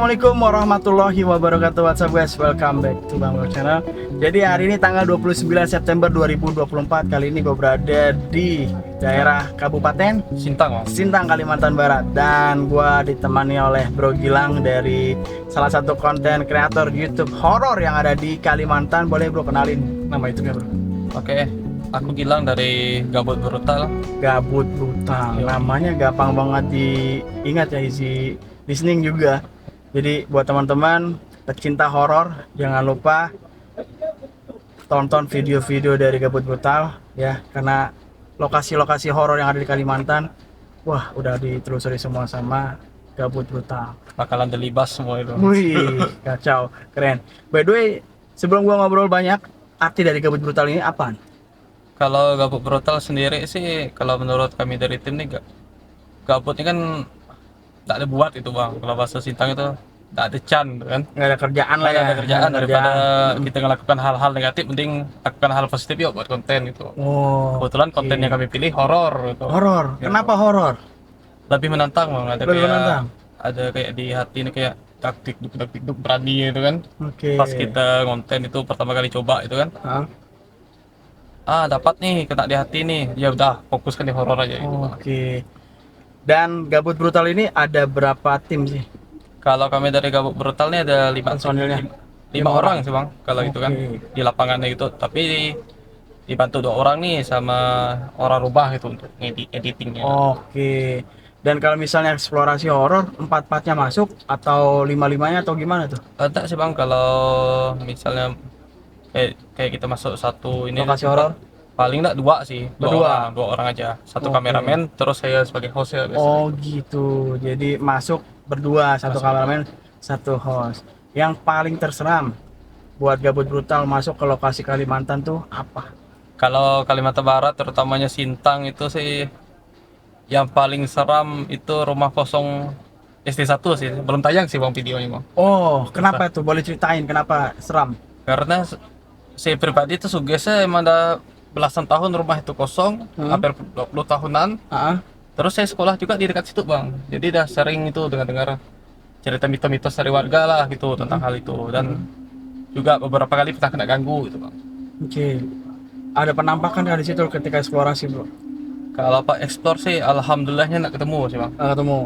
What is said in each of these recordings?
Assalamualaikum warahmatullahi wabarakatuh. What's up guys, welcome back to Bang Bro Channel. Jadi hari ini tanggal 29 September 2024. Kali ini gue berada di daerah Kabupaten Sintang, Kalimantan Barat. Dan gue ditemani oleh Bro Gilang dari salah satu konten kreator YouTube horor yang ada di Kalimantan. Boleh bro kenalin nama YouTube-nya bro? Oke, aku Gilang dari Gabut Brutal. Gabut Brutal, namanya gampang banget diingat ya, isi listening juga. Jadi buat teman-teman pecinta horor, jangan lupa tonton video-video dari Gabut Brutal ya, karena lokasi-lokasi horor yang ada di Kalimantan, wah udah ditelusuri semua sama Gabut Brutal. Bakalan terlibas semua itu. Wih, kacau, keren. By the way, sebelum gua ngobrol banyak, arti dari Gabut Brutal ini apaan? Kalau Gabut Brutal sendiri sih, kalau menurut kami dari tim nih, gabut ini kan tak ada buat itu bang. Kalau bahasa Sintang itu tak ada can kan. Nggak ada kerjaan lah ya. Nggak ada kerjaan daripada kita melakukan hal-hal negatif, mending lakukan hal positif yuk buat konten gitu. Oh, Kebetulan konten yang kami pilih horor gitu. horor. Gitu. Kenapa horor? Lebih menantang bang. Ada Lebih kayak menantang? ada kayak di hati ini kayak taktik duk berani itu kan. Oke. Pas kita konten itu pertama kali coba itu kan. Hah? Dapat nih, kena di hati nih, ya udah fokuskan di horor aja gitu. Oke. Dan Gabut Brutal ini ada berapa tim sih? Kalau kami dari Gabut Brutal nih ada Personilnya? lima orang sih bang, kalau itu kan Oke. di lapangannya gitu. Tapi dibantu 2 orang nih sama orang rubah gitu untuk editingnya. Oke. Dan kalau misalnya eksplorasi horor, 4-4-nya masuk atau 5-5-nya atau gimana tuh? Ada sih bang, kalau misalnya kayak kita masuk satu ini Lokasi horor? paling enggak 2 sih, Berdua? 2 orang aja, satu Oke. kameramen terus saya sebagai host ya biasanya. Oh gitu. Jadi masuk berdua, satu Masuk. kameramen, satu host. Yang paling terseram buat Gabut Brutal masuk ke lokasi Kalimantan tuh apa? Kalau Kalimantan Barat, terutamanya Sintang itu sih yang paling seram itu rumah kosong ST1 sih. Belum tayang sih bang videonya bang. Oh, kenapa tuh? Boleh ceritain kenapa seram? Karena saya pribadi itu sugesnya emang ada belasan tahun rumah itu kosong, hampir 20 tahunan. Ah, Terus saya sekolah juga di dekat situ bang. Jadi udah sering itu dengar cerita mitos-mitos dari warga lah gitu tentang hal itu. Dan juga beberapa kali pernah kena ganggu gitu bang. oke. Ada penampakan nggak di situ ketika eksplorasi bro? Kalau Pak explore sih alhamdulillahnya nggak ketemu sih bang. Nggak ketemu.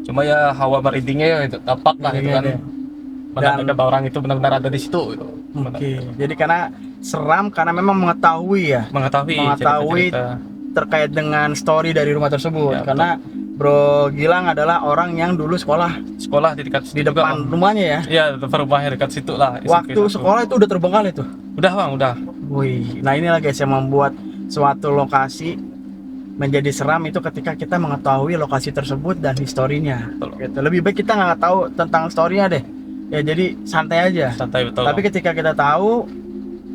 Cuma ya hawa merindingnya ya itu dapat lah itu kan. Iya. Benar-benar ada orang itu benar-benar ada di situ gitu. Oke. Jadi karena seram karena memang mengetahui ya, Mengetahui cerita-cerita. terkait dengan story dari rumah tersebut. Ya, Karena Bro Gilang adalah orang yang dulu sekolah Sekolah di dekat di situ juga, depan Bang. rumahnya ya. Iya, depan rumahnya dekat situ lah. SMP Waktu 1. sekolah itu udah terbengkalai tuh. Udah bang, udah. Wih, nah inilah guys yang membuat suatu lokasi menjadi seram itu ketika kita mengetahui lokasi tersebut dan historinya. Betul. Gitu. Lebih baik kita nggak tahu tentang storynya deh. Ya jadi santai aja. Santai betul. Tapi Bang. ketika kita tahu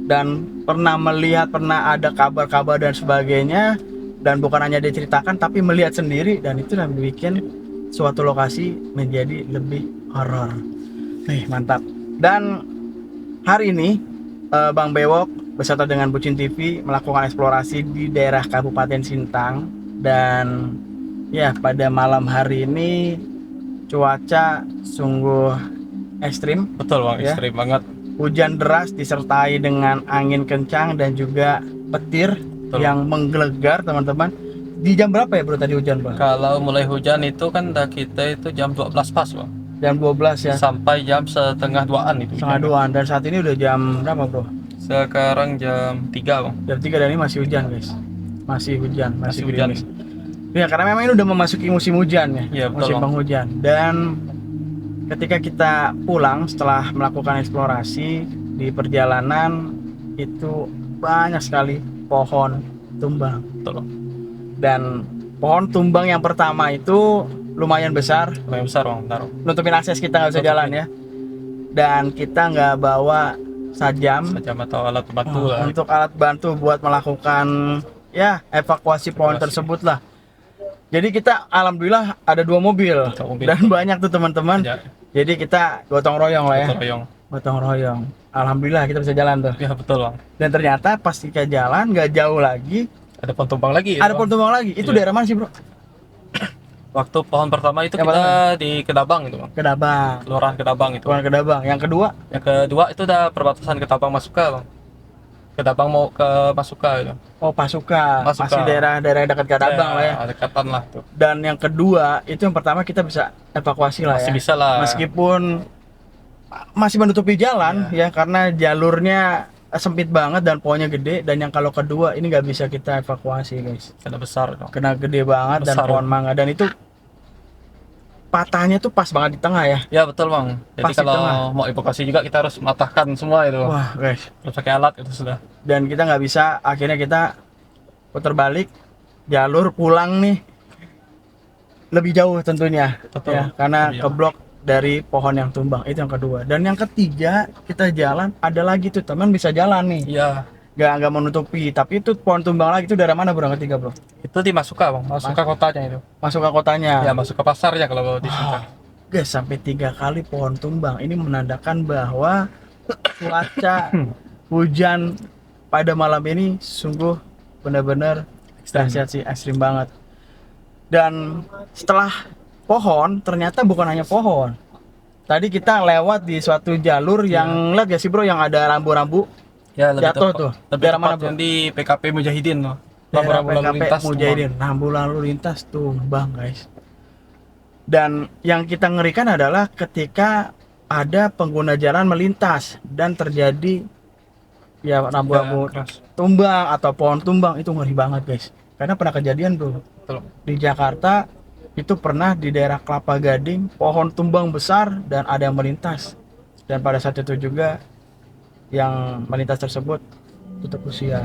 dan pernah melihat, pernah ada kabar-kabar dan sebagainya, dan bukan hanya diceritakan tapi melihat sendiri, dan itu yang bikin suatu lokasi menjadi lebih horor. Nih mantap. Dan hari ini Bang Bewok beserta dengan Bucin TV melakukan eksplorasi di daerah Kabupaten Sintang, dan ya pada malam hari ini cuaca sungguh ekstrim. Betul bang, Ya. ekstrim banget. Hujan deras disertai dengan angin kencang dan juga petir yang menggelegar teman-teman. Di jam berapa ya bro tadi hujan bang? Kalau mulai hujan itu kan kita itu jam 12 pas bang. Jam 12 ya? Sampai jam setengah 2-an itu. Setengah 2-an, dan saat ini udah jam berapa bro? Sekarang jam 3 bang. Jam 3 dan ini masih hujan guys. Masih hujan, masih hujan. gerimis. Ya karena memang ini udah memasuki musim hujan ya, Iya, betul, musim Bang. penghujan. Dan ketika kita pulang setelah melakukan eksplorasi di perjalanan itu banyak sekali pohon tumbang. Betul bang. Dan pohon tumbang yang pertama itu lumayan besar, Lumayan besar bang, taruh. nutupin akses kita nggak bisa Nutupin. jalan ya. Dan kita nggak bawa sajam Sajam atau alat bantu lah. untuk alat bantu buat melakukan ya evakuasi pohon Evakuasi. tersebut lah. Jadi kita alhamdulillah ada 2 mobil, Mobil. dan banyak tuh teman-teman. Ya, Jadi kita gotong royong lah ya. gotong royong. Gotong royong. Alhamdulillah kita bisa jalan tuh. Ya betul bang. Dan ternyata pas kita jalan nggak jauh lagi Ada pohon tumbang lagi. ada pohon tumbang lagi. Itu Iya. daerah mana sih bro? Waktu pohon pertama itu Yang kita di Kedabang itu bang, Kedabang. Kelurahan Kedabang itu. Bukan Kedabang. Yang kedua Yang kedua itu udah perbatasan Kedabang Masuka bang. Kedabang mau ke Masuka itu. oh Pasuka. Pasuka. Masih daerah-daerah dekat Kedabang lah ya. Dekatan lah tuh. Dan yang kedua itu yang pertama kita bisa evakuasi lah Masih ya. bisa lah. Meskipun masih menutupi jalan ya karena jalurnya sempit banget dan pohonnya gede, dan yang kalau kedua ini nggak bisa kita evakuasi guys, Kena besar dong. kena gede banget dan Besar. pohon mangga, dan itu patahnya tuh pas banget di tengah ya. Ya betul bang. Jadi Pas di tengah. kalau mau evakuasi juga kita harus matahkan semua itu. Wah guys, Terus pakai alat itu sudah. dan kita nggak bisa, akhirnya kita putar balik jalur pulang nih lebih jauh tentunya. Betul. Ya, karena Lebih jauh. keblok dari pohon yang tumbang. Itu yang kedua. Dan yang ketiga kita jalan, ada lagi tuh teman bisa jalan nih, Iya. nggak menutupi, tapi itu pohon tumbang lagi. Itu daerah mana bro? Yang ketiga bro? Itu di Masuka bang. Masuka kotanya itu. Masuk ke kotanya. Ya masuk ke pasarnya kalau di Wow. Sintang. Guys, sampai 3 kali pohon tumbang. Ini menandakan bahwa cuaca hujan pada malam ini sungguh benar-benar dahsyat sih, ekstrim banget. Dan setelah pohon, ternyata bukan hanya pohon. Tadi kita lewat di suatu jalur yang lihat ya sih bro, yang ada rambu-rambu. Ya lebih Jatuh tepat. tuh. Lebih Daerah tepat mana, bro? yang di PKP Mujahidin loh. Daerah Rambu-rambu lalu PKP lintas Mujahidin, rambu lalu lintas tumbang guys. Dan yang kita ngerikan adalah ketika ada pengguna jalan melintas dan terjadi ya rambu-rambu keras. tumbang atau pohon tumbang, itu ngeri banget guys. Karena pernah kejadian bro Betul. di Jakarta, itu pernah di daerah Kelapa Gading pohon tumbang besar dan ada yang melintas, dan pada saat itu juga yang melintas tersebut tutup usia.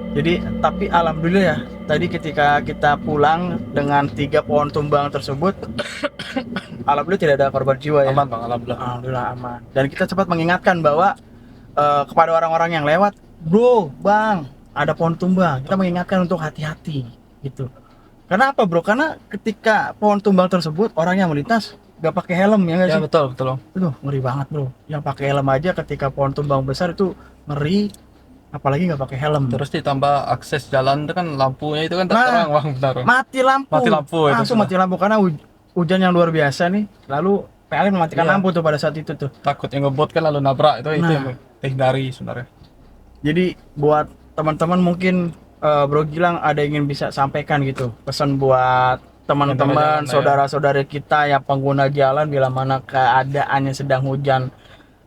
Jadi tapi alhamdulillah ya, tadi ketika kita pulang dengan 3 pohon tumbang tersebut alhamdulillah tidak ada korban jiwa ya. Aman bang, alhamdulillah. Alhamdulillah aman. Dan kita sempat mengingatkan bahwa kepada orang-orang yang lewat, bro, bang, ada pohon tumbang. Kita mengingatkan untuk hati-hati gitu. Karena apa bro? Karena ketika pohon tumbang tersebut orangnya melintas gak pakai helm ya nggak Ya sih? betul betul. Itu ngeri banget bro. Yang pakai helm aja ketika pohon tumbang besar itu ngeri, apalagi nggak pakai helm. Terus ditambah akses jalan itu kan lampunya itu kan tak Nah, terang bang, benar. Mati lampu. Mati lampu itu Langsung sudah. mati lampu karena hujan yang luar biasa nih. Lalu PLN mematikan Iya. lampu tuh pada saat itu tuh. Takut yang ngebut kan lalu nabrak itu Nah. yang dihindari sebenarnya. Jadi buat teman-teman mungkin Bro Gilang ada yang ingin bisa sampaikan gitu, pesan buat teman-teman, Pengguna jalan, ya. saudara-saudara kita yang pengguna jalan bila mana keadaannya sedang hujan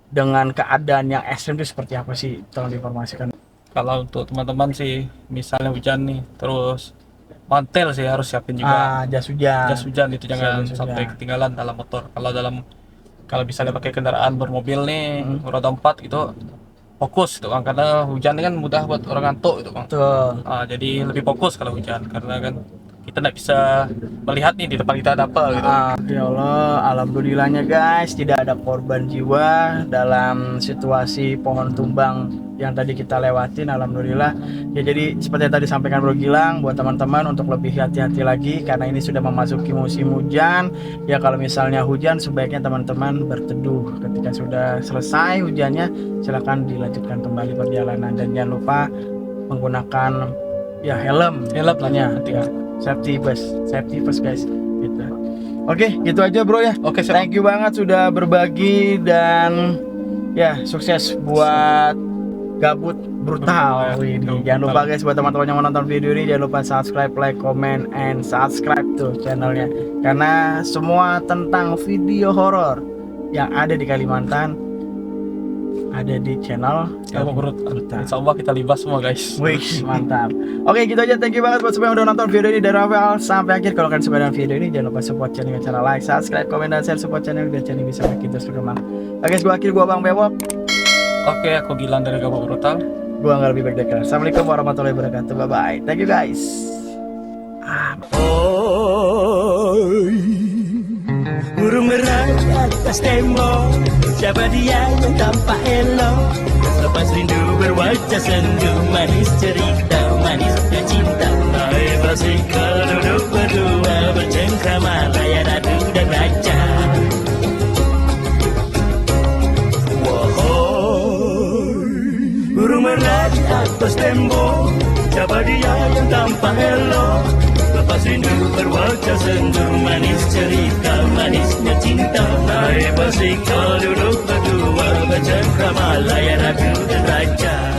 dengan keadaan yang ekstrim itu seperti apa sih? Tolong diinformasikan. Kalau untuk teman-teman sih, misalnya hujan nih, terus mantel sih harus siapin juga. Jas hujan. Jas hujan itu jangan Jas hujan. sampai ketinggalan dalam motor. Kalau misalnya pakai kendaraan bermobil nih, Hmm. roda 4 gitu, fokus gitu bang, karena hujan ini kan mudah buat orang ngantuk gitu bang. Betul. Jadi lebih fokus kalau hujan, karena kan kita nggak bisa melihat nih di depan kita ada apa gitu. Ya Allah, alhamdulillahnya guys tidak ada korban jiwa dalam situasi pohon tumbang yang tadi kita lewatin, alhamdulillah. Ya jadi seperti yang tadi sampaikan Bro Gilang, buat teman-teman untuk lebih hati-hati lagi karena ini sudah memasuki musim hujan. Ya kalau misalnya hujan sebaiknya teman-teman berteduh. Ketika sudah selesai hujannya, silakan dilanjutkan kembali perjalanan dan jangan lupa menggunakan ya helm. Helm lah Ya, penting. ya. Safety first guys gitu. Oke, gitu aja bro ya. Oke, siap. Thank you banget sudah berbagi dan ya sukses buat gabut brutal. Brutal, ya. Wih, Brutal. jangan lupa guys buat teman-teman yang menonton video ini jangan lupa subscribe, like, comment, and subscribe tuh channelnya karena semua tentang video horor yang ada di Kalimantan ada di channel Gabut Brutal. Brutal. Insya Allah kita libas semua guys. Wih, mantap. Oke, gitu aja. Thank you banget buat semua yang udah nonton video ini dari awal sampai akhir. Kalau kalian suka dengan video ini, jangan lupa support channel dengan cara like, subscribe, komen, dan share support channel biar channel bisa makin terus berkembang. Oke, gua akhir, gua Bang Bewok. Oke, aku Gilang dari Gabut Brutal. Gua nggak lebih baik dari kalian. Assalamualaikum warahmatullahi wabarakatuh. Bye bye. Thank you guys. Burung merah di atas tembok, siapa dia yang tampak elok? Lepas rindu berwajah sendu, manis cerita, manisnya cinta. Hai bersikap duduk berdua, bercengkrama layar ratu dan raja. Wahai burung merah di atas tembok, siapa dia yang tampak elok? Selepas rindu berwajah sendu, manis cerita, manisnya cinta. Naik basikal duduk berdua, bercengkrama layan aku dan raja.